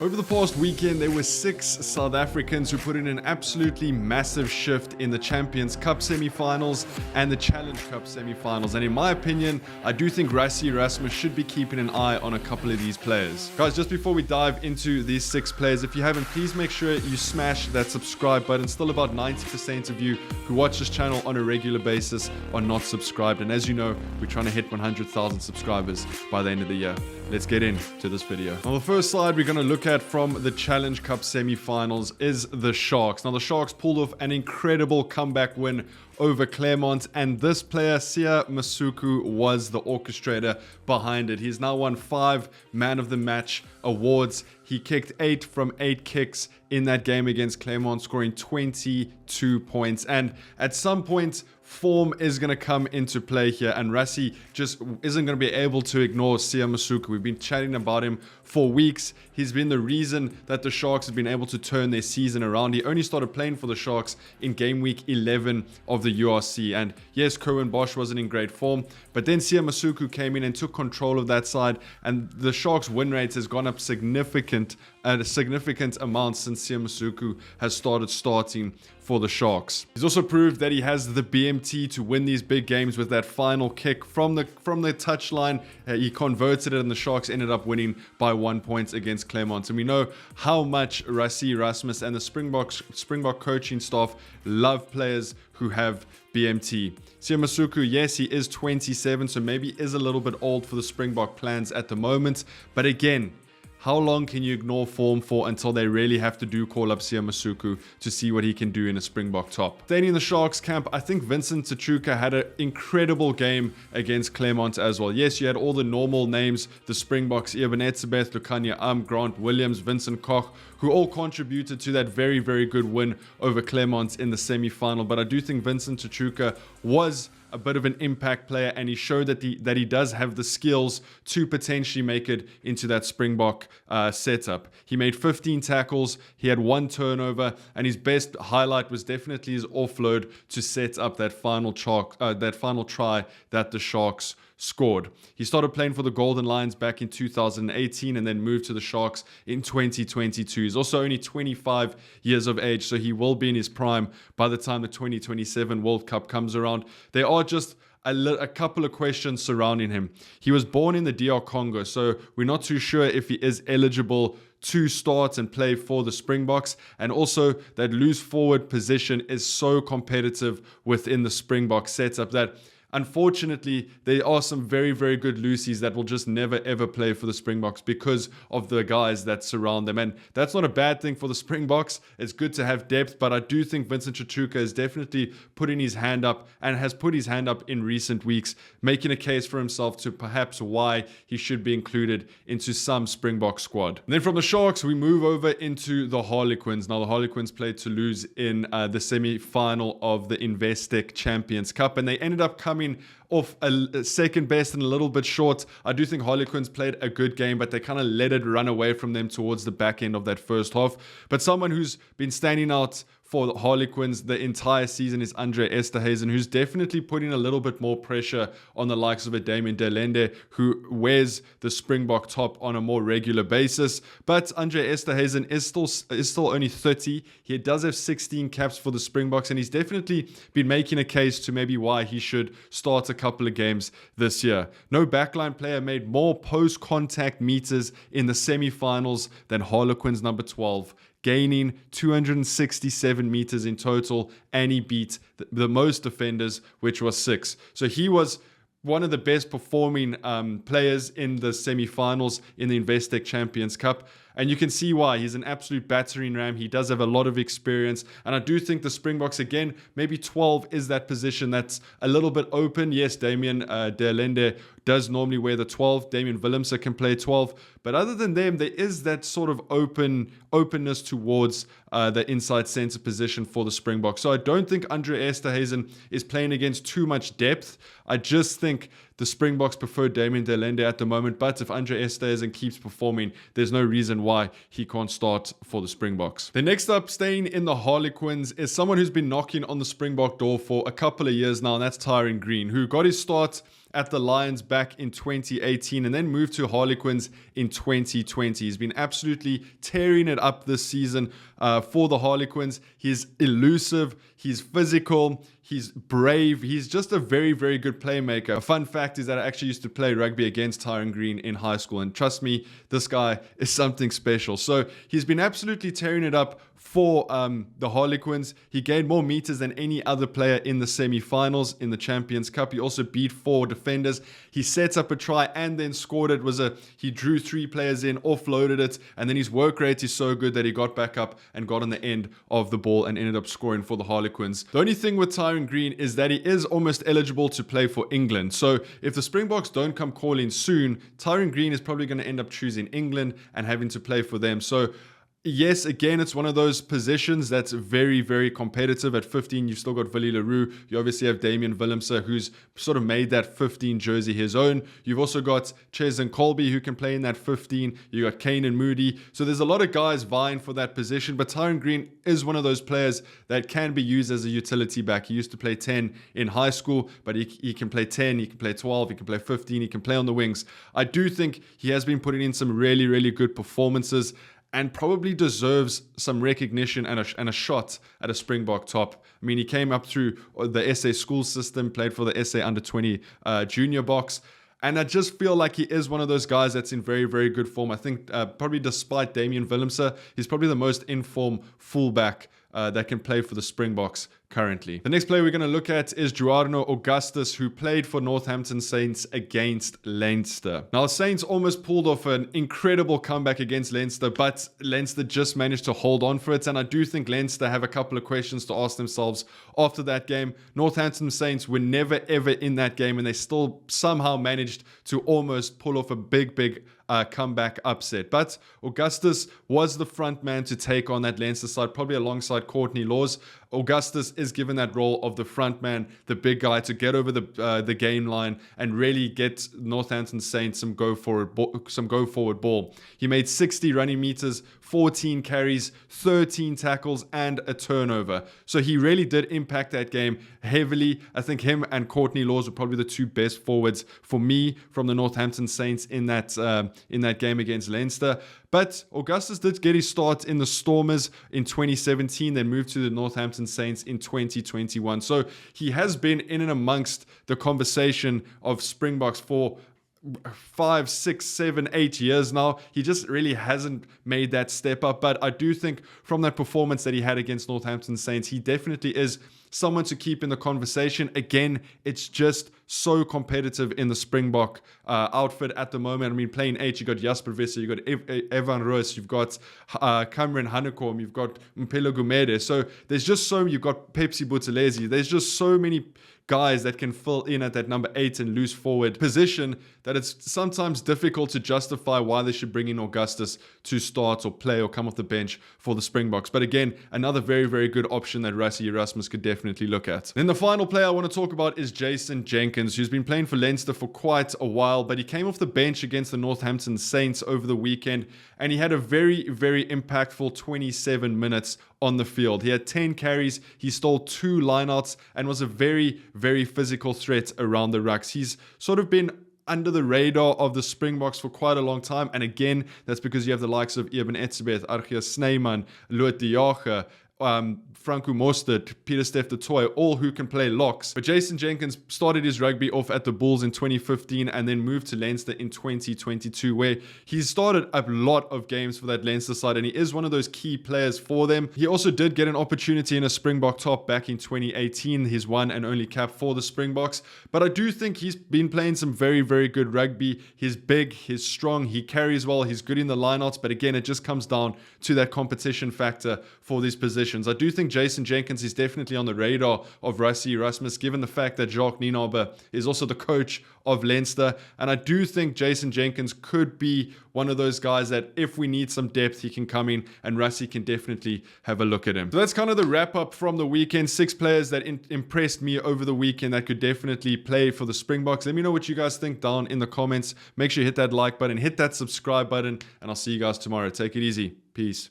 Over the past weekend, there were 6 South Africans who put in an absolutely massive shift in the Champions Cup semi-finals and the Challenge Cup semi-finals. And in my opinion, I do think Rassie should be keeping an eye on a couple of these players. Guys, just before we dive into these 6 players, if you haven't, please make sure you smash that subscribe button. Still about 90% of you who watch this channel on a regular basis are not subscribed. And as you know, we're trying to hit 100,000 subscribers by the end of the year. Let's get into this video. Now, the first slide we're going to look at from the Challenge Cup semi-finals is the Sharks. Now, the Sharks pulled off an incredible comeback win over Claremont, and this player, Sione Masuku, was the orchestrator behind it. He's now won 5 Man of the Match awards. He kicked 8 from 8 kicks in that game against Claremont, scoring 22 points. And at some point, form is going to come into play here, and Rassie just isn't going to be able to ignore Sione Masuku. We've been chatting about him for weeks. He's been the reason that the Sharks have been able to turn their season around. He only started playing for the Sharks in game week 11 of the URC, and yes, Cohen Bosch wasn't in great form, but then Sione Masuku came in and took control of that side, and the Sharks win rate has gone up significant amount since Sione Masuku has starting for the Sharks. He's also proved that he has the BMT to win these big games with that final kick from the touchline. He converted it, and the Sharks ended up winning by 1 point against Claremont. And we know how much Rassie Erasmus and the Springbok coaching staff love players who have BMT. Sione Masuku, yes, he is 27, so maybe is a little bit old for the Springbok plans at the moment. But again, how long can you ignore form for until they really have to call up Sione Masuku to see what he can do in a Springbok top? Staying in the Sharks camp, I think Vincent Chuka had an incredible game against Claremont as well. Yes, you had all the normal names, the Springboks, Eben Etzebeth, Lukanya Grant Williams, Vincent Koch, who all contributed to that very, very good win over Claremont in the semi-final. But I do think Vincent Chuka was a bit of an impact player, and he showed that he does have the skills to potentially make it into that Springbok setup. He made 15 tackles, he had 1 turnover, and his best highlight was definitely his offload to set up that final try that the Sharks scored. He started playing for the Golden Lions back in 2018 and then moved to the Sharks in 2022. He's also only 25 years of age, so he will be in his prime by the time the 2027 World Cup comes around. There are just a couple of questions surrounding him. He was born in the DR Congo, so we're not too sure if he is eligible to start and play for the Springboks, and also that loose forward position is so competitive within the Springbok setup that unfortunately, there are some very, very good loosies that will just never, ever play for the Springboks because of the guys that surround them. And that's not a bad thing for the Springboks. It's good to have depth, but I do think Vincent Chuka is definitely putting his hand up and has put his hand up in recent weeks, making a case for himself to perhaps why he should be included into some Springbok squad. And then from the Sharks, we move over into the Harlequins. Now, the Harlequins played Toulouse in the semi-final of the Investec Champions Cup, and they ended up coming off a second best and a little bit short. I do think Harlequins played a good game, but they kind of let it run away from them towards the back end of that first half. But someone who's been standing out for the Harlequins the entire season is Andre Esterhuizen, who's definitely putting a little bit more pressure on the likes of a Damien Delende, who wears the Springbok top on a more regular basis. But Andre Esterhuizen is still only 30. He does have 16 caps for the Springboks, and he's definitely been making a case to maybe why he should start a couple of games this year. No backline player made more post-contact meters in the semi-finals than Harlequins number 12, gaining 267 meters in total, and he beat the most defenders, which was 6. So he was one of the best performing players in the semi-finals in the Investec Champions Cup. And you can see why. He's an absolute battering ram. He does have a lot of experience. And I do think the Springboks, again, maybe 12 is that position that's a little bit open. Yes, Damien Delende does normally wear the 12. Damien Willemse can play 12. But other than them, there is that sort of openness towards the inside center position for the Springboks. So I don't think Andre Esterhuizen is playing against too much depth. I just think the Springboks prefer Damien Delende at the moment, but if Andre Esterhuizen keeps performing, there's no reason why he can't start for the Springboks. The next up, staying in the Harlequins, is someone who's been knocking on the Springbok door for a couple of years now, and that's Tyron Green, who got his start at the Lions back in 2018 and then moved to Harlequins in 2020. He's been absolutely tearing it up this season for the Harlequins. He's elusive, he's physical, he's brave, he's just a very, very good playmaker. A fun fact is that I actually used to play rugby against Tyron Green in high school, and trust me, this guy is something special. So he's been absolutely tearing it up for the Harlequins. He gained more meters than any other player in the semi-finals in the Champions Cup. He also beat 4 defenders. He set up a try and then scored it. He drew 3 players in, offloaded it, and then his work rate is so good that he got back up and got on the end of the ball and ended up scoring for the Harlequins. The only thing with Tyron Green is that he is almost eligible to play for England. So if the Springboks don't come calling soon, Tyron Green is probably going to end up choosing England and having to play for them. So yes, again, it's one of those positions that's very, very competitive. At 15, you've still got Willie Leroux. You obviously have Damian Willemse, who's sort of made that 15 jersey his own. You've also got Ches and Colby, who can play in that 15. You got Kane and Moody. So there's a lot of guys vying for that position. But Tyron Green is one of those players that can be used as a utility back. He used to play 10 in high school, but he can play 10, he can play 12, he can play 15, he can play on the wings. I do think he has been putting in some really, really good performances and probably deserves some recognition and a shot at a Springbok top. I mean, he came up through the SA school system, played for the SA under-20 junior box, and I just feel like he is one of those guys that's in very, very good form. I think probably despite Damian Willemse, he's probably the most in-form fullback that can play for the Springboks currently. The next player we're going to look at is Jarryd Augustus, who played for Northampton Saints against Leinster. Now, Saints almost pulled off an incredible comeback against Leinster, but Leinster just managed to hold on for it, and I do think Leinster have a couple of questions to ask themselves after that game. Northampton Saints were never, ever in that game, and they still somehow managed to almost pull off a big comeback upset. But Augustus was the front man to take on that Leinster side, probably alongside Courtney Laws. Augustus is given that role of the front man, the big guy, to get over the game line and really get Northampton Saints some go forward ball. He made 60 running meters, 14 carries, 13 tackles, and a turnover. So he really did impact that game heavily. I think him and Courtney Laws were probably the 2 best forwards for me from the Northampton Saints in that game against Leinster. But Augustus did get his start in the Stormers in 2017, then moved to the Northampton Saints in 2021. So he has been in and amongst the conversation of Springboks for 5, 6, 7, 8 years now. He just really hasn't made that step up. But I do think from that performance that he had against Northampton Saints, he definitely is someone to keep in the conversation. Again, it's just so competitive in the Springbok outfit at the moment. I mean, playing 8, you got Jasper Visser, you got Evan Roos, you've got Cameron Hanekom, you've got Mpelo Gumede. So there's just you've got Pepsi Buthelezi. There's just so many guys that can fill in at that number 8 and loose forward position that it's sometimes difficult to justify why they should bring in Augustus to start or play or come off the bench for the Springboks. But again, another very, very good option that Rassie Erasmus could definitely look at. Then the final player I want to talk about is Jason Jenkins, who's been playing for Leinster for quite a while, but he came off the bench against the Northampton Saints over the weekend, and he had a very, very impactful 27 minutes on the field. He had 10 carries, he stole 2 lineouts, and was a very, very physical threat around the rucks. He's sort of been under the radar of the Springboks for quite a long time, and again, that's because you have the likes of Eben Etzebeth, Argeus Snyman, Loet de Jager, Franco Mostert, Peter Steph de Toy, all who can play locks. But Jason Jenkins started his rugby off at the Bulls in 2015 and then moved to Leinster in 2022, where he started a lot of games for that Leinster side, and he is one of those key players for them. He also did get an opportunity in a Springbok top back in 2018, his one and only cap for the Springboks. But I do think he's been playing some very, very good rugby. He's big, he's strong, he carries well, he's good in the lineouts, but again, it just comes down to that competition factor for these positions. I do think Jason Jenkins is definitely on the radar of Rassie Erasmus, given the fact that Jacques Nienaber is also the coach of Leinster. And I do think Jason Jenkins could be one of those guys that if we need some depth, he can come in and Rassie can definitely have a look at him. So that's kind of the wrap up from the weekend. 6 players that impressed me over the weekend that could definitely play for the Springboks. Let me know what you guys think down in the comments. Make sure you hit that like button, hit that subscribe button, and I'll see you guys tomorrow. Take it easy. Peace.